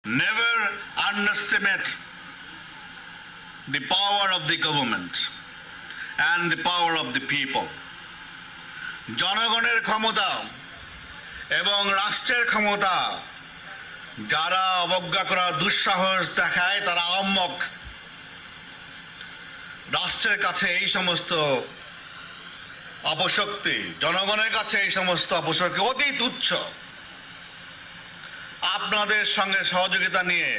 Never underestimate the power of the government and the power of the people. জনগণের ক্ষমতা এবং রাষ্ট্রের ক্ষমতা যারা অবজ্ঞা করার দুঃসাহস দেখায় তারা আহম্মক। রাষ্ট্রের কাছে এই সমস্ত অপশক্তি, জনগণের কাছে এই সমস্ত অপশক্তি অতি তুচ্ছ। আপনাদের সঙ্গে সহযোগিতা নিয়ে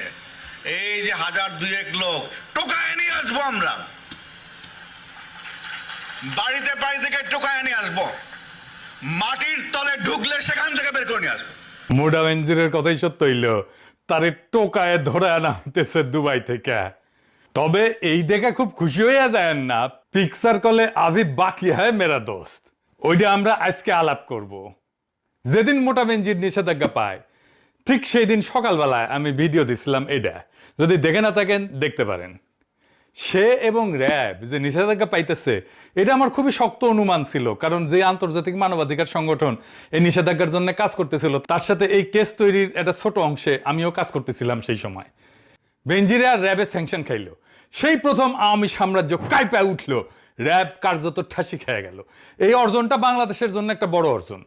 এই যে 1000-2000 লোক টোকায় নিয়ে আসবো, আমরা বাড়িতে বাড়ি থেকে টোকায় নিয়ে আসবো, মাটির তলে ঢুকলে সেখান থেকে বের করে নিয়ে আসবো। মোডা বেনজিরের কথাই সত্য হইল, তারে টোকায় ধরে আনা হতেছে দুবাই থেকে। তবে এই দেখে খুব খুশি হইয়া যায় না, পিকচার কলে আভি বাকি হয় মেরা দোস্ত, ওইটা আমরা আজকে আলাপ করব। যেদিন মোটা বেনজির নিষেধাজ্ঞা পায় ঠিক সেই দিন সকালবেলায় আমি ভিডিও দিছিলাম, এটা যদি দেখে না থাকেন দেখতে পারেন। সে এবং র্যাব যে নিষেধাজ্ঞা পাইতেছে এটা আমার খুবই শক্ত অনুমান ছিল, কারণ যে আন্তর্জাতিক মানবাধিকার সংগঠন এই নিষেধাজ্ঞার জন্য কাজ করতেছিল তার সাথে এই কেস তৈরির একটা ছোট অংশে আমিও কাজ করতেছিলাম সেই সময়। বেনজিরে আর র্যাবে স্যাংশন খাইল, সেই প্রথম আওয়ামী সাম্রাজ্য কাইপায় উঠল, র্যাব কার্যত ঠাসি খেয়ে গেল। এই অর্জনটা বাংলাদেশের জন্য একটা বড় অর্জন।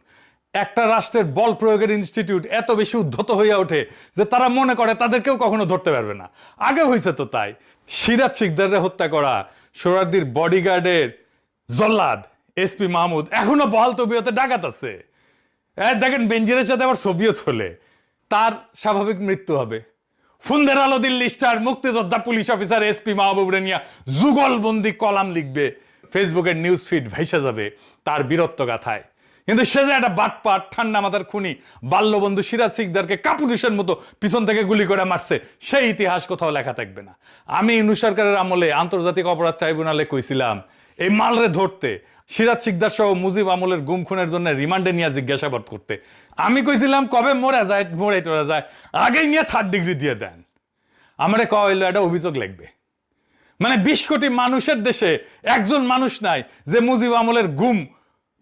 একটা রাষ্ট্রের বল প্রয়োগের ইনস্টিটিউট এত বেশি উদ্ধত হইয়া ওঠে যে তারা মনে করে তাদেরকেও কখনো ধরতে পারবে না। আগে হয়েছে তো তাই। সিরাজ শিকদাররে হত্যা করা সোহরাওয়ার্দীর বডিগার্ডের জল্লাদ এসপি মাহমুদ এখনো বহাল তবিয়তে ডাকাত আছে। দেখেন বেনজিরের সাথে আবার ছবিও চলে, তার স্বাভাবিক মৃত্যু হবে। ফুন্দের আলো দিল্লি স্টার মুক্তিযোদ্ধা পুলিশ অফিসার এসপি মাহবুবরে নিয়ে যুগলবন্দি কলাম লিখবে, ফেসবুকের নিউজ ফিড ভাইসা যাবে তার বীরত্ব গাথায়। কিন্তু সে যে একটা বাটপাট ঠান্ডা মাথার খুনি বাল্যবন্ধু সিরাজ শিকদারকে কাপুরুষের মতো পিছন থেকে গুলি করে মারছে, সেই ইতিহাস কোথাও লেখা থাকবে না। আমি ইউনূস সরকারের আমলে আন্তর্জাতিক অপরাধ ট্রাইব্যুনালে কইছিলাম এই মালরে ধরতে, সিরাজ শিকদার সহ মুজিব আমলের গুম খুনের জন্য রিমান্ডে নিয়ে জিজ্ঞাসাবাদ করতে। আমি কইছিলাম কবে মরে যায় মরে টরে যায়, আগেই নিয়ে 3rd ডিগ্রি দিয়ে দেন। আমারে কওয়া হইলো একটা অভিযোগ লিখবে। মানে 20 কোটি মানুষের দেশে একজন মানুষ নাই যে মুজিব আমলের গুম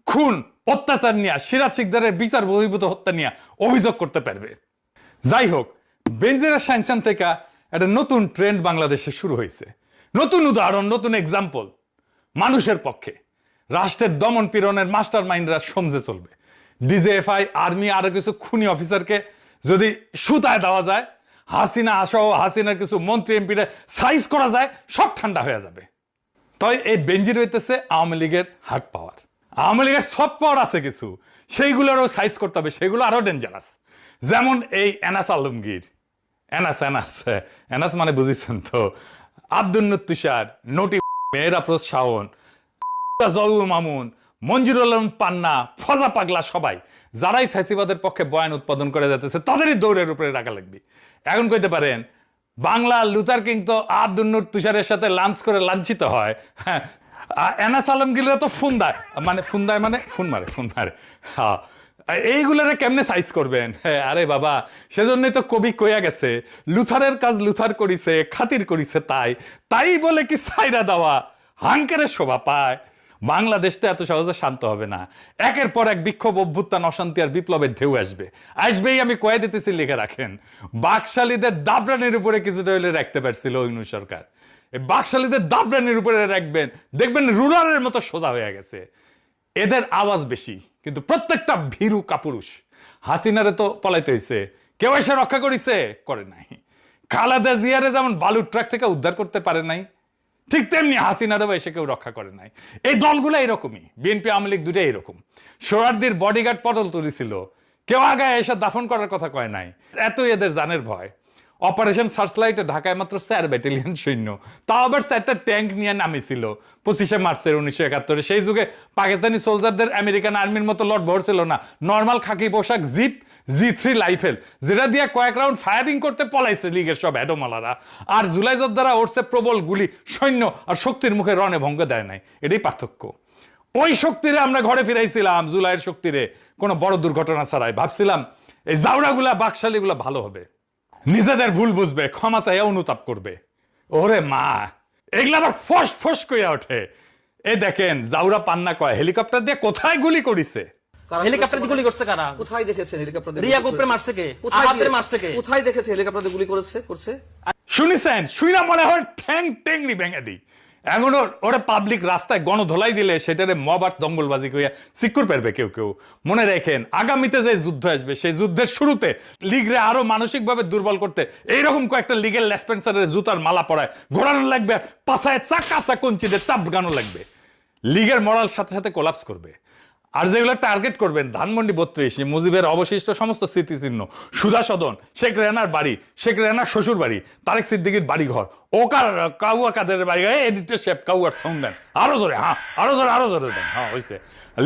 খুন অত্যাচার নিয়ে সিরাজ শিকদারের বিচার বহির্ভূত হত্যা নিয়ে অভিযোগ করতে পারবে। যাই হোক, বেনজিরের স্যাংশন থেকে একটা নতুন ট্রেন্ড বাংলাদেশে শুরু হয়েছে, নতুন উদাহরণ, নতুন এক্সাম্পল। মানুষের পক্ষে রাষ্ট্রের দমন পীড়নের মাস্টার মাইন্ডরা সমঝে চলবে। ডিজিএফআই, আর্মি, আরো কিছু খুনি অফিসারকে যদি সুতায় দেওয়া যায়, হাসিনা সহ হাসিনার কিছু মন্ত্রী এমপিরা সাইজ করা যায়, সব ঠান্ডা হয়ে যাবে। তাই এই বেনজির হইতেছে আওয়ামী লীগের হার্ড পাওয়ার। আওয়ামী লীগের সফট পাওয়ার আছে কিছু, সেইগুলোরও সাইজ করতে হবে, সেগুলো আরো ডেঞ্জারাস। যেমন এই এনাস আলমগীর, এনাস মানে বুঝেছেন তো, আব্দুল তুষার, নটি, মেহরাফরোজ শাওন, জহুর মামুন, মঞ্জুরুল আলম পান্না, ফজা পাগলা, সবাই যারাই ফ্যাসিবাদের পক্ষে বয়ান উৎপাদন করে যাচ্ছে তাদেরই দৌড়ের উপরে রাখা লাগবে। এখন কইতে পারেন বাংলা লুথার কিং তো আব্দুল তুষারের সাথে লাঞ্চ করে লাঞ্ছিত হয়, হ্যাঁ, এনাস আলমগীররা তো ফুন্দায় মানে ফোন মারে। হ্যাঁ, এইগুলারে কেমনে সাইজ করবেন? হ্যাঁ, আরে বাবা, সেজন্যই তো কবি কইয়া গেছে, লুথারের কাজ লুথার করিছে, খাতির করিছে তাই বলে কি সাইরা দেওয়া হাঙ্কেরের শোভা পায়? বাংলাদেশ তো এত সহজে শান্ত হবে না। একের পর এক বিক্ষোভ, অভ্যুত্থান, অশান্তি আর বিপ্লবের ঢেউ আসবেই। আমি কয়ে দিতেছি, লিখে রাখেন। বাকশালীদের দাবরানের উপরে কিছুটা হইলে রাখতে পারছিল ইউনূস সরকার, এই বাকশালীদের দাবরানের উপরে রাখবেন, দেখবেন রুলারের মতো সোজা হয়ে গেছে। এদের আওয়াজ বেশি, কিন্তু প্রত্যেকটা ভীরু কাপুরুষ। হাসিনারে তো পলাইতে হয়েছে, কেউ এসে রক্ষা করিছে? করে নাই। খালেদা জিয়ারে যেমন বালুর ট্রাক থেকে উদ্ধার করতে পারে নাই, ঠিক তেমনি হাসিনারও এসে কেউ রক্ষা করে নাই। এই দলগুলো এরকমই, বিএনপি আওয়ামী লীগ দুটাই এরকম। সোহরাওয়ার্দীর বডিগার্ড পটল তুলেছিল, কেউ আগে এসে দাফন করার কথা কয় নাই, এতই এদের জানের ভয়। অপারেশন সার্চলাইটে ঢাকায় মাত্র 4 ব্যাটালিয়ন সৈন্য, তাও আবার 4টা ট্যাঙ্ক নিয়ে নামিছিল 25শে মার্চের 1971। সেই যুগে পাকিস্তানি সোলজারদের আমেরিকান আর্মির মতো লট ভরছিল না, নর্মাল খাকি পোশাক, জিপ, G3 রাইফেল, যেটা দিয়ে কয়েক রাউন্ড ফায়ারিং করতে পলাইছে লীগের সব এডোমালারা। আর জুলাই যোদ্ধারা ওরছে প্রবল গুলি, সৈন্য আর শক্তির মুখে রণে ভঙ্গ দেয় নাই। এটাই পার্থক্য। ওই শক্তিরে আমরা ঘরে ফিরাইছিলাম, জুলাইয়ের শক্তিরে, কোনো বড় দুর্ঘটনা ছাড়াই। ভাবছিলাম এই জাউড়াগুলা, বাকশালীগুলা ভালো হবে, নিজেদের ভুল বুঝবে, ক্ষমা চাইয়া অনুতাপ করবে। ওরে মা, এগুলা আবার ফস কইয়া ওঠে। এই দেখেন, জাউরা পান্না কয় হেলিকপ্টার দিয়ে কোথায় গুলি করিছে। হেলিকপ্টার দিয়ে গুলি করছে কারা? কোথায় দেখেছেন হেলিকপ্টার দিয়ে রিয়া গুলি গোপরে করেছে? মারছে কে? কোথায় আহাদের দিয়ে- মারছে কে? কোথায় দেখেছে হেলিকপ্টার দিয়ে গুলি করছে? শুনিছেন? শুইনা মনে হয় ঠ্যাং টেংরি ভেঙে দিই। এখন ওরা পাবলিক রাস্তায় গণধোলাই দিলে সেটারে মব আর দঙ্গলবাজি কইয়া সিকিউর পারবে কেউ কেউ। মনে রাখেন, আগামীতে যে যুদ্ধ আসবে সেই যুদ্ধের শুরুতে লিগরে আরো মানসিকভাবে দুর্বল করতে এইরকম কয়েকটা লিগেল লেসপেন্সারের জুতার মালা পরায় ঘোরানো লাগবে, পাছায় চাকা কঞ্চিতে চাপ গানো লাগবে। লিগের মরাল সাথে সাথে কোলাপস করবে। আর যেগুলো টার্গেট করবেন, ধানমন্ডি 32, মুজিবের অবশিষ্ট সমস্ত স্মৃতিচিহ্ন, সুধা সদন, শেখ রেহানার বাড়ি, শেখ রেহানার শ্বশুর বাড়ি, তারেক সিদ্দিকীর বাড়ি ঘর, ওকার কাউয়া কাদের বাড়ি, এডিটর শেপ কাউয়ার সাউন্ড দেন আরো জোরে, হ্যাঁ আরো জোরে দেন, হ্যাঁ হয়েছে।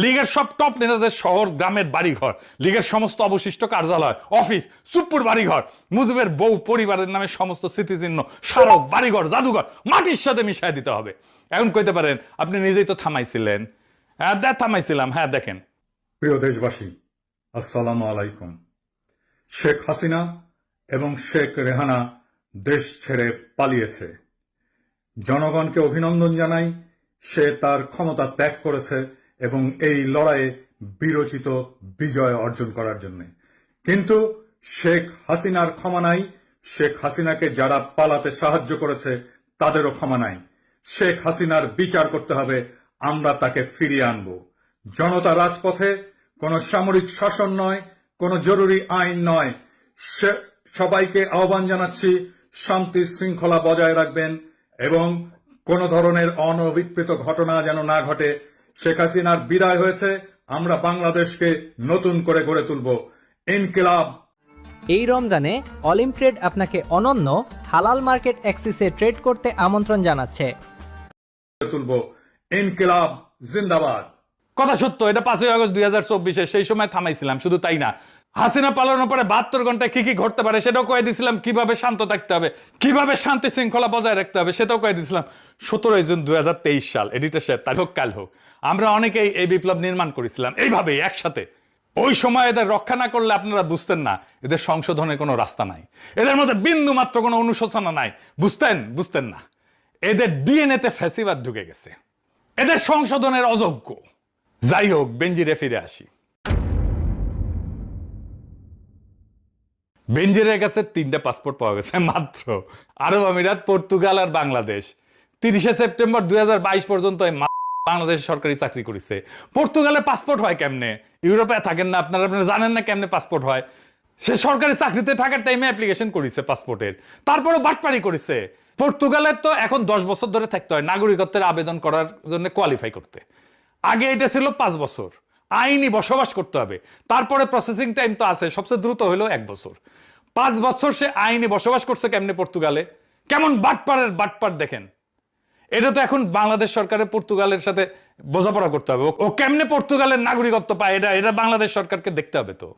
লিগের সব টপ নেতাদের শহর গ্রামের বাড়িঘর, লিগের সমস্ত অবশিষ্ট কার্যালয়, অফিস, সুপ্পুর বাড়িঘর, মুজিবের বউ পরিবারের নামে সমস্ত স্মৃতিচিহ্ন, স্মারক, বাড়িঘর, জাদুঘর মাটির সাথে মিশাই দিতে হবে। এখন কইতে পারেন আপনি নিজেই তো থামাইছিলেন। থামাইছিলাম, হ্যাঁ দেখেন। প্রিয় দেশবাসী, আসসালামু আলাইকুম। শেখ হাসিনা এবং শেখ রেহানা দেশ ছেড়ে পালিয়েছে। জনগণকে অভিনন্দন জানাই, সে তার ক্ষমতা ত্যাগ করেছে এবং এই লড়াইয়ে বীরোচিত বিজয় অর্জন করার জন্য। কিন্তু শেখ হাসিনার ক্ষমা নাই, শেখ হাসিনাকে যারা পালাতে সাহায্য করেছে তাদেরও ক্ষমা নাই। শেখ হাসিনার বিচার করতে হবে, আমরা তাকে ফিরিয়ে আনব। জনতা রাজপথে, কোনো সামরিক শাসন নয়, কোনো জরুরি আইন নয়। সবাইকে আহ্বান জানাচ্ছি, শান্তি শৃঙ্খলা বজায় রাখবেন এবং কোন ধরনের অনভিপ্রেত ঘটনা যেন না ঘটে। শেখ হাসিনার বিদায় হয়েছে, আমরা বাংলাদেশকে নতুন করে গড়ে তুলব। ইনকিলাব। এই রমজানে অলিম ট্রেড আপনাকে অনন্য হালাল মার্কেট অ্যাক্সেসে ট্রেড করতে আমন্ত্রণ জানাচ্ছে। তুলব। ইনকিলাব জিন্দাবাদ। কথা সত্য, এটা 5ই আগস্ট 2024 সেই সময় থামাইছিলাম। শুধু তাই না, হাসিনা পালানোর পরে 72 ঘন্টায় কি কি ঘটতে পারে সেটাও কয়ে দিয়েছিলাম, কিভাবে শান্ত থাকতে হবে, কিভাবে শান্তি শৃঙ্খলা বজায় রাখতে হবে সেটাও কয়ে দিয়েছিলাম। 17 জুন 2023 সাল, এডিটর সাহেব, তাই হোক কাল হোক, আমরা অনেকেই এই বিপ্লব নির্মাণ করেছিলাম এইভাবেই একসাথে। ওই সময় এদের রক্ষা না করলে আপনারা বুঝতেন না এদের সংশোধনের কোনো রাস্তা নাই, এদের মধ্যে বিন্দু মাত্র কোনো অনুশোচনা নাই। বুঝতেন না এদের ডিএনএতে ফ্যাসিবাদ ঢুকে গেছে, এদের সংশোধনের অযোগ্য। যাই হোক, বেনজিরে ফিরে আসি। বেনজিরের কাছে 3টা পাসপোর্ট পাওয়া গেছে মাত্র। আরব আমিরাত, পর্তুগাল আর বাংলাদেশ। 30 সেপ্টেম্বর 2022 পর্যন্ত বাংলাদেশ সরকারি চাকরি করেছে। পর্তুগালের পাসপোর্ট হয় কেমনে? ইউরোপে থাকেন না আপনারা জানেন না কেমনে পাসপোর্ট হয়? সে সরকারি চাকরিতে থাকার টাইমে অ্যাপ্লিকেশন করেছে পাসপোর্টের, তারপরে বাটপারি করেছে। পর্তুগালের তো এখন 10 বছর ধরে থাকতে হয় নাগরিকত্বের আবেদন করার জন্য, কোয়ালিফাই করতে। আগে এটা ছিল 5 বছর, আইনি বসবাস করতে হবে, তারপরে প্রসেসিং টাইম তো আছে, সবচেয়ে দ্রুত হলো 1 বছর। 5 বছর সে আইনি বসবাস করছে কেমনে পর্তুগালে? কেমন বাটপার দেখেন। এটা তো এখন বাংলাদেশ সরকারের পর্তুগালের সাথে বোঝাপড়া করতে হবে, ও কেমনে পর্তুগালের নাগরিকত্ব পায় এটা বাংলাদেশ সরকারকে দেখতে হবে। তো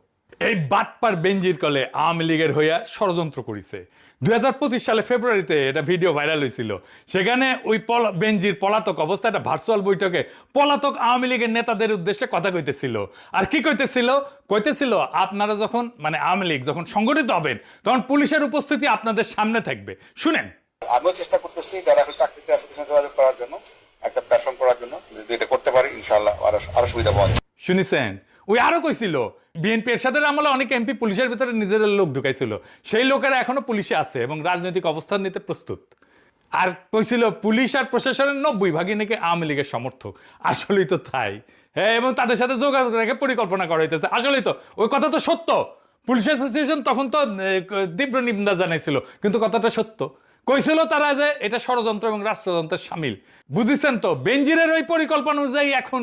এই বাটপার বেনজির কলে আওয়ামী লীগের হইয়া ষড়যন্ত্র করেছে। 2025 সালে ফেব্রুয়ারিতে এটা ভিডিও ভাইরাল হয়েছিল। সেখানে ওই বেনজির পলাতক অবস্থা একটা ভার্চুয়াল বৈঠকে পলাতক আওয়ামী লীগের নেতাদের উদ্দেশ্যে কথা কইতেছিল। আর কি কইতেছিল, আপনারা যখন আওয়ামী লীগ যখন সংগঠিত হবেন তখন পুলিশের উপস্থিতি আপনাদের সামনে থাকবে। শুনেন। আমিও চেষ্টা করতেছি যারা এখন চাকরিতে আছে তাদের সাথে যোগাযোগ করার জন্য, একটা প্ল্যাটফর্ম করার জন্য। যদি এটা করতে পারি ইনশাআল্লাহ আরো সুবিধা পাওয়া যাবে। শুনেছেন? ওই আরো কইছিল বিএনপি এরশাদের আমলে অনেক এমপি পুলিশের ভিতরে নিজেদের লোক ঢুকাইছিল, সেই লোকেরা এখনো পুলিশে আছে এবং রাজনৈতিক অবস্থান নিতে প্রস্তুত। আর কইছিল পুলিশ আর প্রশাসনের 90 ভাগই নাকি আওয়ামী লীগের সমর্থক। আসলেই তো তাই, হ্যাঁ, এবং তাদের সাথে যোগাযোগ রেখে পরিকল্পনা করা হইতেছে। আসলেই তো ওই কথা তো সত্য। পুলিশ অ্যাসোসিয়েশন তখন তো তীব্র নিন্দা জানাইছিল, কিন্তু কথাটা সত্য। কইছিল তারা যে এটা ষড়যন্ত্র এবং রাষ্ট্রযন্ত্রের সামিল। বুঝেছেন তো? বেনজিরের ওই পরিকল্পনা অনুযায়ী এখন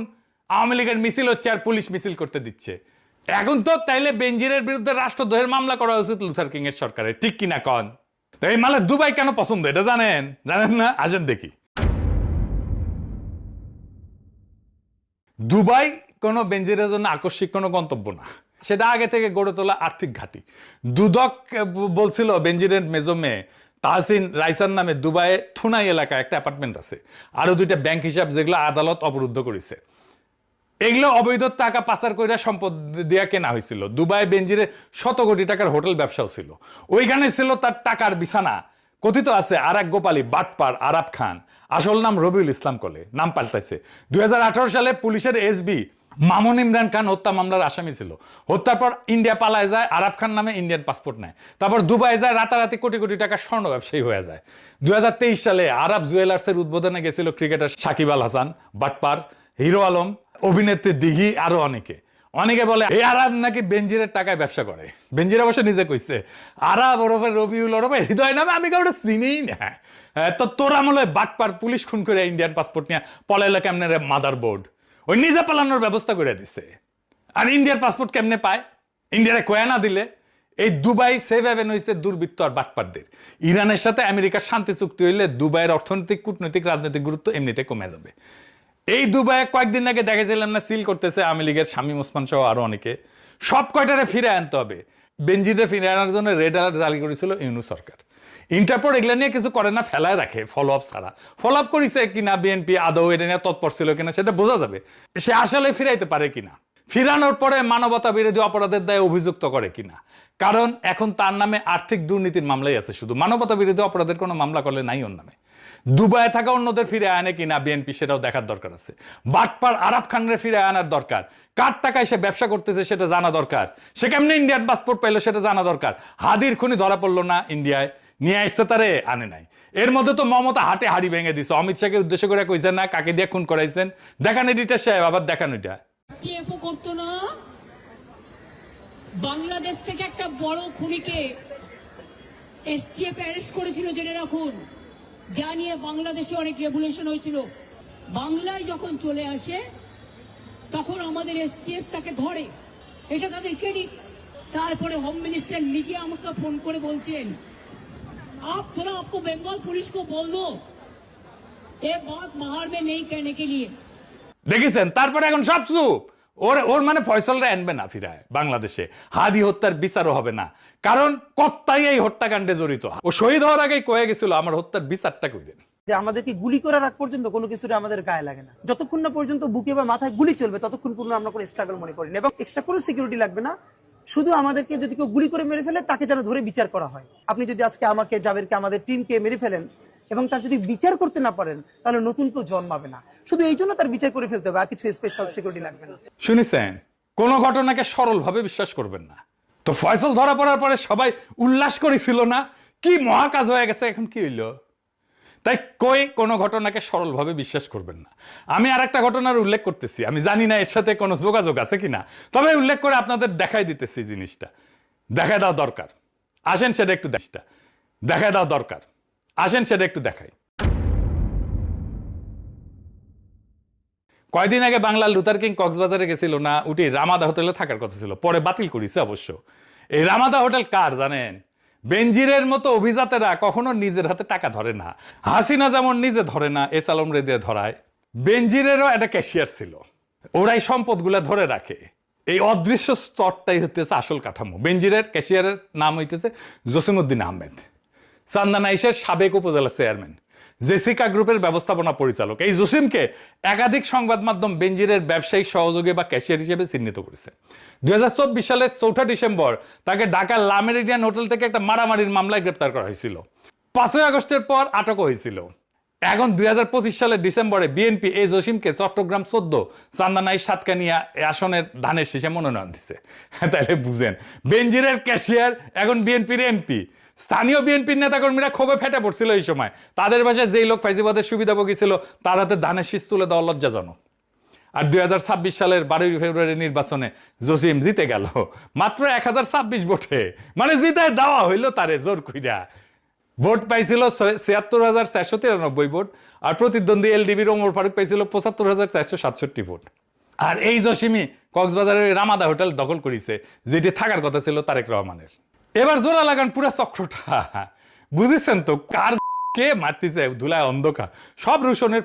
আওয়ামী লীগের মিছিল হচ্ছে আর পুলিশ মিছিল করতে দিচ্ছে। এখন তো তাইলে বেনজিরের বিরুদ্ধে রাষ্ট্রদ্রোহের মামলা করা উচিত লুথার কিং এর সরকারের, ঠিক কিনা কন? তো এই মালে দুবাই কেন পছন্দ এটা জানেন না? আসেন দেখি। দুবাই কোনো বেনজিরের জন্য আকস্মিক কোনো গন্তব্য না, সেটা আগে থেকে গড়ে তোলা আর্থিক ঘাঁটি। দুদক বলছিল বেনজিরের মেজো মেয়ে তাহসিন রাইসার নামে দুবাইয়ে থুনাই এলাকায় একটা অ্যাপার্টমেন্ট আছে, আরো 2টা ব্যাংক হিসাব যেগুলো আদালত অবরুদ্ধ করেছে। এগুলো অবৈধ টাকা পাচার কইরা সম্পদ দিয়া কেনা হয়েছিল। দুবাই বেনজিরে 100 কোটি টাকার হোটেল ব্যবসাও ছিল, ওইখানে ছিল তার টাকার বিছানা। কথিত আছে আর এক গোপালী বাটপার আরাব খান, আসল নাম রবিউল ইসলাম কলে, নাম পাল্টাইছে। 2018 সালে পুলিশের এসবি মামুন ইমরান খান হত্যা মামলার আসামি ছিল। হত্যার পর ইন্ডিয়া পালায় যায়, আরাব খান নামে ইন্ডিয়ান পাসপোর্ট নেয়, তারপর দুবাই যায়, রাতারাতি কোটি কোটি টাকার স্বর্ণ ব্যবসায়ী হয়ে যায়। 2023 সালে আরব জুয়েলার্সের উদ্বোধনে গেছিল ক্রিকেটার সাকিব আল হাসান, বাটপার, হিরো আলম, অভিনেত্রী দিঘি, আরো অনেকে। অনেকে বলে এই আরব নাকি বেনজিরের টাকায় ব্যবসা করে। বেনজির অবশ্য নিজে কইছে আরব ওরফে রবিউল ওরফে হৃদয় নামে আমি কাউকে চিনিই না। তো তোরা মনে বাটপার, পুলিশ খুন করে ইন্ডিয়ান পাসপোর্ট নিয়ে পলাইলে কেমনে রে মাদার বোর্ড, ওই নিজে পালানোর ব্যবস্থা করে দিছে। আর ইন্ডিয়ার পাসপোর্ট কেমনে পায়? ইন্ডিয়ারে কয়া না দিলে। এই দুবাই সেভ হ্যাভেন হয়েছে দুর্বৃত্ত আর বাটপারদের। ইরানের সাথে আমেরিকার শান্তি চুক্তি হইলে দুবাইয়ের অর্থনৈতিক, কূটনৈতিক, রাজনৈতিক গুরুত্ব এমনিতে কমে যাবে। এই দুবাইয়ে কয়েকদিন আগে দেখেছিলাম না সিল করতেছে আওয়ামী লীগের শামীম ওসমান সহ আরো অনেকে। সব কয়টারে ফিরে আনতে হবে। বেনজিরে ফিরে আনার জন্য রেড অ্যালার্ট জারি করেছিল ইউনূস সরকার। ইন্টারপোল এগুলা নিয়ে কিছু করে না, ফেলায় রাখে ফলো আপ ছাড়া। ফলো আপ করেছে কিনা বিএনপি আদৌ এটা নিয়ে তৎপর ছিল কিনা সেটা বোঝা যাবে। সে আসলে ফিরাইতে পারে কিনা, ফিরানোর পরে মানবতা বিরোধী অপরাধের দায়ে অভিযুক্ত করে কিনা। কারণ এখন তার নামে আর্থিক দুর্নীতির মামলাই আছে, শুধু মানবতা বিরোধী অপরাধের কোনো মামলা করলে নাই ওর নামে। দুবাইয়ে থাকা অন্যদের ফিরে আনে কিনা বিএনপি সেটাও দেখার দরকার আছে। বাটপার আরাব খানরে ফিরে আনার দরকার। কার টাকায় সে ব্যবসা করতেছে সেটা জানা দরকার। সে কেমনে ইন্ডিয়ান পাসপোর্ট পাইলো সেটা জানা দরকার। হাদির খুনি ধরা পড়লো না ইন্ডিয়ায়, নিয়ে আসছে তারে আনে নাই। এর মধ্যে তো মমতা হাটে হাড়ি ভেঙে দিছে। অমিত শাহকে উদ্দেশ্য করে কইছেন না কাকে দিয়ে খুন করাইছেন, দেখান এডিটার সাহেব, আবার দেখান ওইটা। টিএফও করতো না। বাংলাদেশ থেকে একটা বড় খুনিকে এসটিএফ অ্যারেস্ট করেছিল জেনে রাখুন, যা নিয়ে বাংলাদেশে অনেক রেভুলেশন হয়েছিল। বাংলায় যখন চলে আসে তখন আমাদের এসটিএফ তাকে ধরে, এটা তাদের ক্রেডিট। তারপরে হোম মিনিস্টার নিজে আমাকে ফোন করে বলছেন आप थोड़ा आपको बंगाल पुलिस को बोल दो ये बात बाहर में नहीं कहने के लिए। দেখেছেন? তারপরে এখন সব চুপ। ওর মানে ফয়সালরা আনবে না ফিরায় বাংলাদেশে। হাদি হত্যার বিচারও হবে না, কারণ কর্তাই এই হত্যাকাণ্ডে জড়িত। ও শহীদ হওয়ার আগেই কয়ে গেছিল আমার হত্যার বিচারটা কইবেন। যে আমাদেরকে গুলি করার আগ পর্যন্ত কোনো কিছুটা আমাদের গায়ে লাগে না। যতক্ষণ না পর্যন্ত বুকে বা মাথায় গুলি চলবে ততক্ষণ পর্যন্ত আমরা কোনো স্ট্রাগল মনে করি না, এবং এক্সট্রা কোনো সিকিউরিটি লাগবে না। শুধু আমাদেরকে যদি কেউ গুলি করে মেরে ফেলে তাকে যেন ধরে বিচার করা হয়। আপনি যদি আজকে আমাকে, জাবেরকে, আমাদের টিমকে মেরে ফেলেন এবং তার যদি বিচার করতে না পারেন তাহলে নতুন কেউ জন্মাবে না। শুধু এই জন্য তার বিচার করে ফেলতে হবে, আর কিছু স্পেশাল সিকিউরিটি লাগবে না। শুনেছেন? কোন ঘটনাকে সরলভাবে বিশ্বাস করবেন না। তো ফয়সাল ধরা পড়ার পরে সবাই উল্লাস করেছিল না, কি মহাকাজ হয়ে গেছে, এখন কি হইল? তাই কই কোনো ঘটনাকে সরলভাবে বিশ্বাস করবেন না। আমি আর একটা ঘটনার উল্লেখ করতেছি, আমি জানি না এর সাথে কোনো যোগাযোগ আছে কিনা, তবে উল্লেখ করে আপনাদের দেখাই দিতেছি জিনিসটা। দেখায় দাও দরকার, আসেন সেটা একটু দেখায় দাও দরকার, আসেন সেটা একটু দেখাই। কয়দিন আগে বাংলার লুথার কিং কক্সবাজারে গেছিল না, উঠি রামাদা হোটেলে থাকার কথা ছিল, পরে বাতিল করেছে অবশ্য। এই রামাদা হোটেল কার জানেন? বেনজিরের মতো অভিজাতেরা কখনো নিজের হাতে টাকা ধরে না। হাসিনা যেমন নিজে ধরে না, এস আলম রে দিয়ে ধরায়, বেনজিরেরও একটা ক্যাশিয়ার ছিল, ওরাই সম্পদগুলা ধরে রাখে। এই অদৃশ্য স্তরটাই হইতেছে আসল কাঠামো। বেনজিরের ক্যাশিয়ারের নাম হইতেছে জসিমউদ্দিন আহমেদ, চান্দানাইশের সাবেক উপজেলা চেয়ারম্যান, জেসিকা গ্রুপের ব্যবস্থাপনা পরিচালক। এই জসিমকে একাধিক সংবাদ মাধ্যম বেনজিরের ব্যবসায়িক সহযোগী বা ক্যাশিয়ার হিসেবে চিহ্নিত করেছে। 2024 সালের 4 ডিসেম্বর তাকে ঢাকার লা মেরিডিয়ান হোটেল থেকে একটা মারামারির মামলায় গ্রেপ্তার করা হয়েছিল। 5 আগস্টের পর আটক হয়েছিল। এখন 2025 সালের ডিসেম্বরে বিএনপি এই জসিমকে চট্টগ্রাম 14 চান্দানাই সাতকানিয়া আসনের ধানের শীষে মনোনয়ন দিচ্ছে। তাহলে বুঝেন, বেনজিরের ক্যাশিয়ার এখন বিএনপির এমপি। স্থানীয় বিএনপির নেতাকর্মীরা ক্ষোভে ফেটে পড়ছিল এই সময়। তাদের ভাষায় যেই লোক ফাইজিবাদের সুবিধাভোগী ছিল তার হাতে ধানের শীষ তুলে দেওয়া লজ্জাজনক। আর 2026 সালের 12 ফেব্রুয়ারি নির্বাচনে জসিম জিতে গেল মাত্র 1026 ভোটে, মানে জিতে দেওয়া হইল তারে জোর কইরা। ভোট পাইছিল 76,493 ভোট, আর প্রতিদ্বন্দ্বী এলডিবির ওমর ফারুক পাইছিল 75,467 ভোট। আর এই জসিমই কক্সবাজারের রামাদা হোটেল দখল করেছে, যেটি থাকার কথা ছিল তারেক রহমানের। এবার জোড়া লাগান পুরা চক্রটা, বুঝেছেন তো? কার কে মারতেছে ধুলায় অন্ধকার, সব রুশনের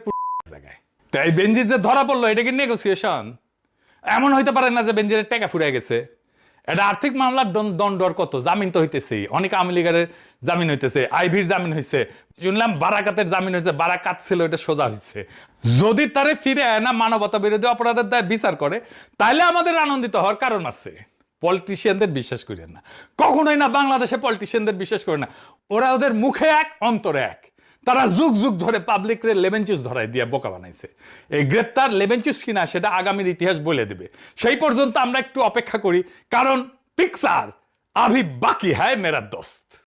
জায়গায়। তাই বেনজির যে ধরা পড়লো, এটা কি নেগোসিয়েশন? এমন হইতে পারে না যে বেনজিরের টাকা ফুরিয়ে গেছে। এটা আর্থিক মামলার দণ্ডর কত, জামিন তো হইতেছে, অনেক আওয়ামী লীগের জামিন হইতেছে, আইভির জামিন হয়েছে, শুনলাম বারাকাতের জামিন হয়েছে, বারাকাত ছিল এটা সোজা হয়েছে। যদি তারে ফিরে আয় না মানবতা বিরোধী অপরাধের দায় বিচার করে, তাহলে আমাদের আনন্দিত হওয়ার কারণ আছে। পলিটিশিয়ানদের বিশ্বাস করেন না, কখনোই না। বাংলাদেশে পলিটিশিয়ানদের বিশ্বাস করে না, ওরা ওদের মুখে এক অন্তরে এক। তারা যুগ যুগ ধরে পাবলিক রে লেমন জুস ধরাই দিয়ে বোকা বানাইছে। এই গ্রেপ্তার লেমন জুস কিনা সেটা আগামীর ইতিহাস বলে দেবে। সেই পর্যন্ত আমরা একটু অপেক্ষা করি, কারণ পিকচার আভি বাকি হ্যায় মেরা দোস্ত।